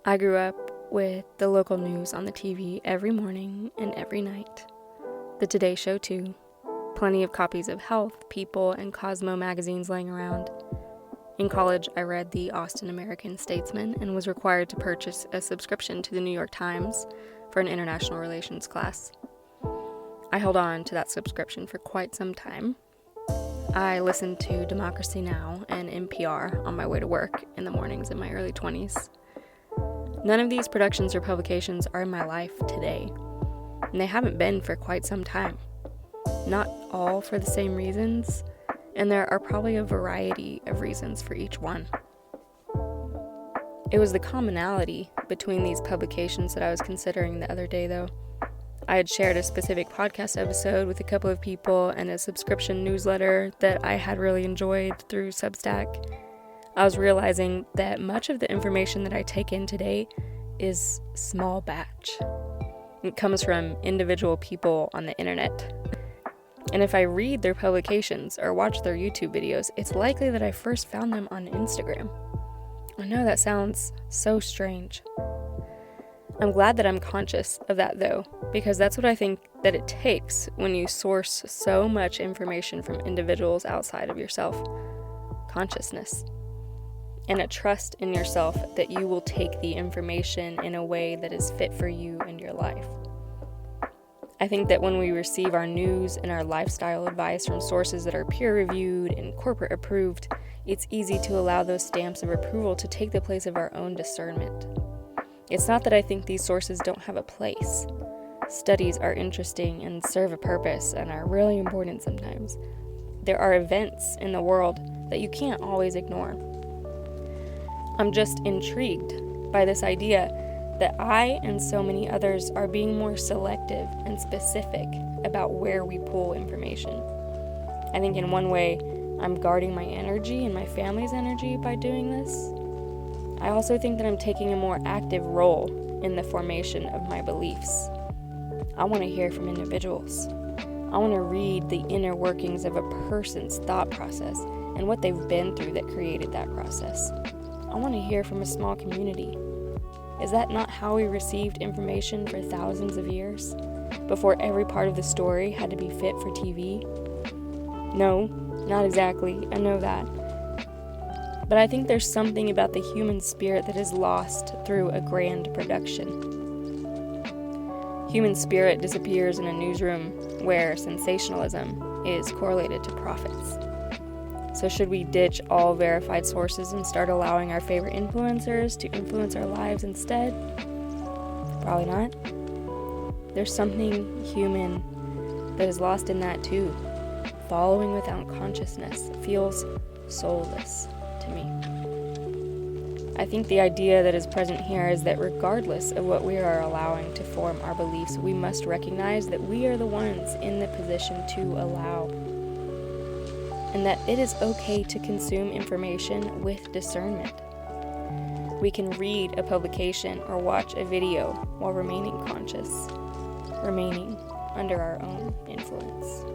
I grew up with the local news on the TV every morning and every night. The Today Show too. Plenty of copies of Health, People, and Cosmo magazines laying around. In college, I read the Austin American-Statesman and was required to purchase a subscription to the New York Times for an international relations class. I held on to that subscription for quite some time. I listened to Democracy Now! And NPR on my way to work in the mornings in my early 20s. None of these productions or publications are in my life today, and they haven't been for quite some time. Not all for the same reasons, and there are probably a variety of reasons for each one. It was the commonality between these publications that I was considering the other day, though. I had shared a specific podcast episode with a couple of people and a subscription newsletter that I had really enjoyed through Substack. I was realizing that much of the information that I take in today is small batch. It comes from individual people on the internet. And if I read their publications or watch their YouTube videos, it's likely that I first found them on Instagram. I know that sounds so strange. I'm glad that I'm conscious of that though, because that's what I think that it takes when you source so much information from individuals outside of yourself. Consciousness. And a trust in yourself that you will take the information in a way that is fit for you and your life. I think that when we receive our news and our lifestyle advice from sources that are peer-reviewed and corporate-approved, it's easy to allow those stamps of approval to take the place of our own discernment. It's not that I think these sources don't have a place. Studies are interesting and serve a purpose and are really important sometimes. There are events in the world that you can't always ignore. I'm just intrigued by this idea that I and so many others are being more selective and specific about where we pull information. I think in one way, I'm guarding my energy and my family's energy by doing this. I also think that I'm taking a more active role in the formation of my beliefs. I want to hear from individuals. I want to read the inner workings of a person's thought process and what they've been through that created that process. I want to hear from a small community. Is that not how we received information for thousands of years, before every part of the story had to be fit for TV? No, not exactly, I know that. But I think there's something about the human spirit that is lost through a grand production. Human spirit disappears in a newsroom where sensationalism is correlated to profits. So should we ditch all verified sources and start allowing our favorite influencers to influence our lives instead? Probably not. There's something human that is lost in that too. Following without consciousness feels soulless to me. I think the idea that is present here is that regardless of what we are allowing to form our beliefs, we must recognize that we are the ones in the position to allow. And that it is okay to consume information with discernment. We can read a publication or watch a video while remaining conscious, remaining under our own influence.